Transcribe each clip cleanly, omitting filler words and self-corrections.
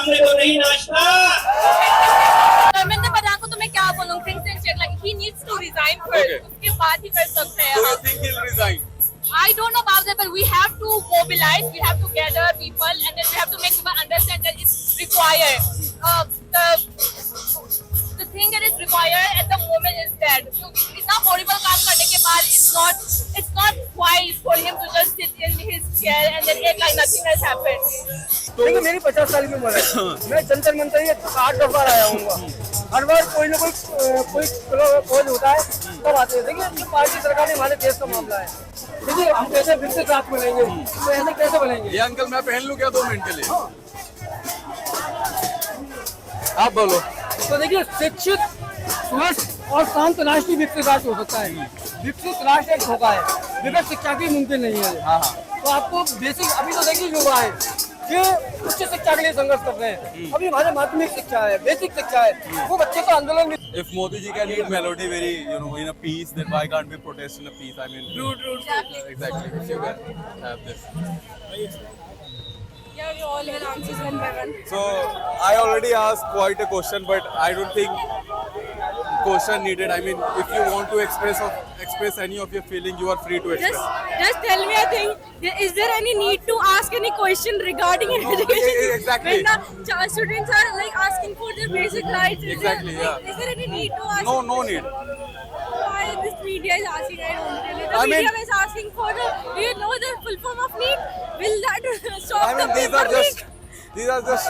अपने को नहीं नाचता। धर्मेंद्र प्रधान को तो मैं क्या बोलूँ, he needs to resign first, उसके बाद ही कर सकते हैं हम। think he'll resign? I don't know about that, but we have to mobilize, we have to gather people, and then we have to make people understand that it's required. The thing that is required at the moment is that इतना horrible काम करने के बाद it's not wise for him to just sit in his chair and then act like nothing has happened. देखिए मेरी 50 साल की उम्र है, मैं जंतर मंतर ये 8-10 बार आया हूँ। हर बार कोई ना कोई खोज होता है तब आते हैं। देखिए पार्टी सरकार ने हमारे देश का मामला है, देखिए हम कैसे विकसित राष्ट्र बनेंगे, तो ऐसे कैसे बनेंगे? ये अंकल मैं पहन लूं क्या 2 मिनट के लिए? आप बोलो। तो देखिए शिक्षित, स्वस्थ और शांत राष्ट्र ही विकसित राष्ट्र हो सकता है। विकसित राष्ट्र एक धोखा है, बगैर शिक्षा की मुमकिन नहीं है। तो आपको बेसिक, अभी तो देखिए युवा है ये उच्च शिक्षा के लिए संघर्ष कर रहे हैं। अभी हमारे माध्यमिक शिक्षा है, बेसिक शिक्षा है, वो बच्चे को आंदोलन में। If Modi ji can lead melody very, in a peace, then why can't we protest in a peace? I mean, exactly. If you can have this. Yeah, we all will answer one by one. So I already asked quite a question, but I don't think question needed. I mean, if you want to express any of your feeling, you are free to express. Just tell me a thing. Is there any need to ask any question regarding education? Exactly. When the students are like asking for their basic rights, is there any need to ask? No need. Why this media is asking? I don't really. The I mean- media is asking for the. Do you know the full form of need? Will that stop I mean, the these paper are leak? just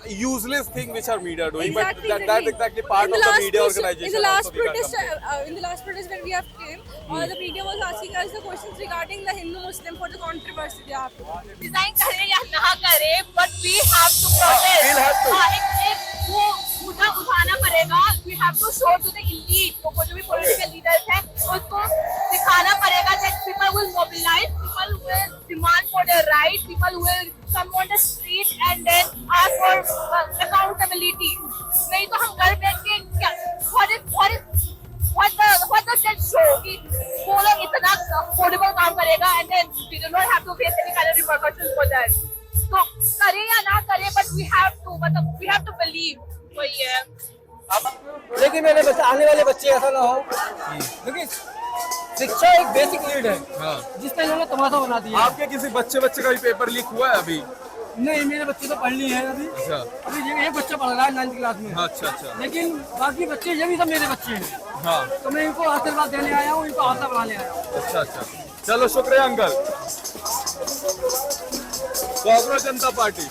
useless things which are media doing, Exactly, but that's exactly part In the of the last media protest- organization. In the last also we can't protest, compare. in the last protest when we have came, the media was asking us the questions regarding the Hindu-Muslim for the controversy. Design करे या ना करे, but we have to protest. we'll have to. एक वो मुद्दा उठाना पड़ेगा. We have to show to the elite, वो जो भी political leaders हैं, उसको दिखाना पड़ेगा that people will mobilize, people will demand for their rights, people will come on the street and then ask for accountability. नहीं तो हम घर बैठ के क्या what does that show कि वो लोग इतना horrible काम करेगा and then we do not have to face any kind of repercussions for that. तो करे या ना करे, but we have to believe. वही है. लेकिन मेरे बच्चे, आने वाले बच्चे ऐसा ना हो। देखिए शिक्षा एक बेसिक नीड है, जिसने इन्होंने तमाशा बना दिया। आपके किसी बच्चे का भी पेपर लीक हुआ है अभी? नहीं, मेरे बच्चे तो पढ़ लिए हैं अभी। अच्छा। अभी ये बच्चा पढ़ रहा है 9th क्लास में। अच्छा। लेकिन बाकी बच्चे, ये भी सब मेरे बच्चे हैं। हाँ। तो मैं इनको आशीर्वाद देने आया हूँ, इनको हौसला बढ़ाने आया हूँ। अच्छा। चलो शुक्रिया uncle. Congress Janata party.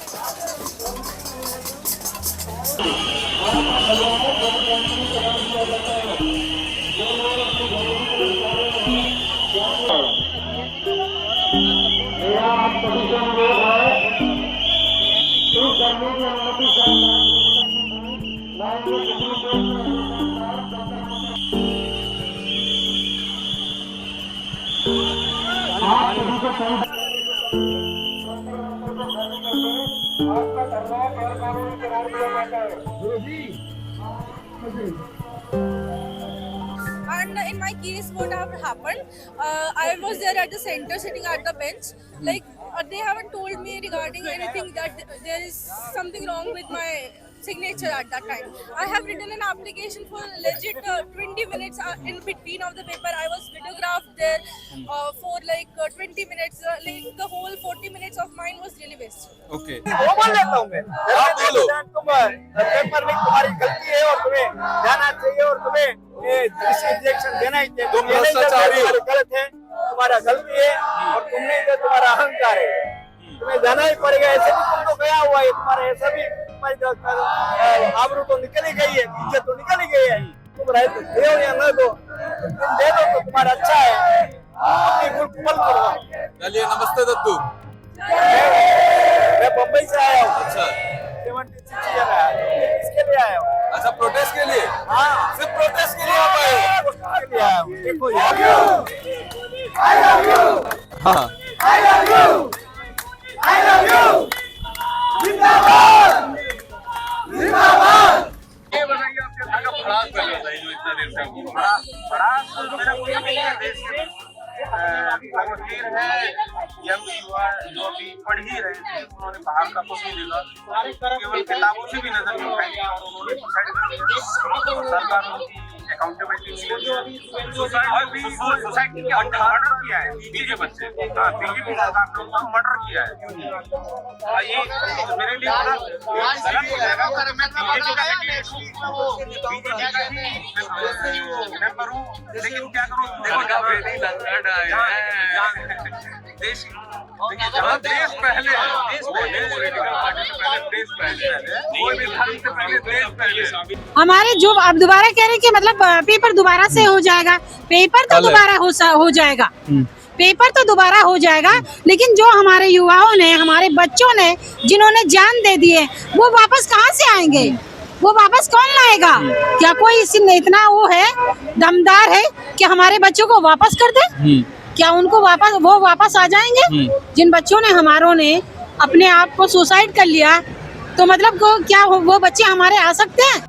And in my case, what happened, I was there at the center sitting at the bench. Like they haven't told me regarding anything that there is something wrong with my signature at that time. I have written an application for legit 20 minutes in between of the paper. I was videographed there for like 20 minutes. Like the whole 40 minutes of mine was really wasted. Okay. वो बोल लेता हूँ मैं। आप बोलो। तुम paper leak तुम्हारी गलती है और तुम्हें जाना चाहिए और तुम्हें इंजेक्शन देना ही चाहिए। तुम भ्रष्टाचारी हो। गलत है, तुम्हारा गलती है और तुमने जो तुम्हारा अहंकार है, तुम्हें जाना ही पड़ेगा। ऐसे भी तुम तो गया हुआ है, तुम्हारा ऐसा भी आबरू तो निकल ही गई है, इज्जत तो निकल ही गई है। तुम रहे तो दे या न दो, तुम दे दो तो तुम्हारा अच्छा है। अपनी मुल्क पल करो। चलिए नमस्ते दत्तू। मैं बम्बई से आया हूँ। अच्छा। 76 आया, इसके लिए आया हूँ। अच्छा प्रोटेस्ट के लिए? हाँ, सिर्फ प्रोटेस्ट के लिए आप आए? के लिए आया हूँ। देखो यार। हाँ। ये बताइए आपके घर का भड़ास पहले बताइए जो इतना देर से भड़ास मेरा कोई नहीं है। देश के वकील है, यंग युवा जो अभी पढ़ ही रहे थे, उन्होंने बाहर का कुछ नहीं देखा, केवल किताबों से भी नजर नहीं उठाई और उन्होंने डिसाइड कर लिया सरकार उनकी अकाउंटेबिलिटी और भी सोसाइटी के मर्डर किया है बीजेपी के बच्चे। हाँ, बीजेपी सरकार ने उनको मर्डर किया है। ये मेरे लिए बड़ा गलत हो जाएगा। बीजेपी का ही मेंबर हूँ, लेकिन क्या करूँ, देश जहाँ देश पहले है, देश पहले पॉलिटिकल पार्टी से पहले देश पहले है, कोई भी धर्म से पहले देश पहले। हमारे जो आप दोबारा कह रहे हैं कि मतलब पेपर दोबारा से हो जाएगा, पेपर तो दोबारा हो जाएगा, पेपर तो दोबारा हो जाएगा, लेकिन जो हमारे युवाओं ने, हमारे बच्चों ने जिन्होंने जान दे दिए, वो वापस कहाँ से आएंगे? वो वापस कौन लाएगा? क्या कोई इतना वो है, दमदार है कि हमारे बच्चों को वापस कर दे? क्या उनको वापस आ जाएंगे? जिन बच्चों ने, हमारों ने अपने आप को सुसाइड कर लिया, तो मतलब क्या वो बच्चे हमारे आ सकते हैं?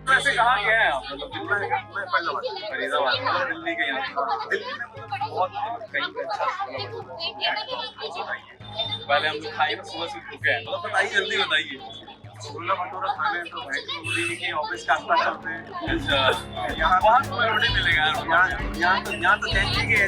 वैसे कहाँ गए हैं आप? मतलब कितना है? मैं पहला बार फरीदाबाद में, दिल्ली के यहाँ। दिल्ली में मतलब बहुत कहीं पे अच्छा पहले हम लोग खाए सुबह से रुके हैं, मतलब बताइए, जल्दी बताइए। छोला भटूरा खाने तो भाई बोली कि ऑफिस का आसपास चलते हैं। अच्छा, यहाँ बहुत बड़े मिलेगा यार। यहाँ तो जैन जी के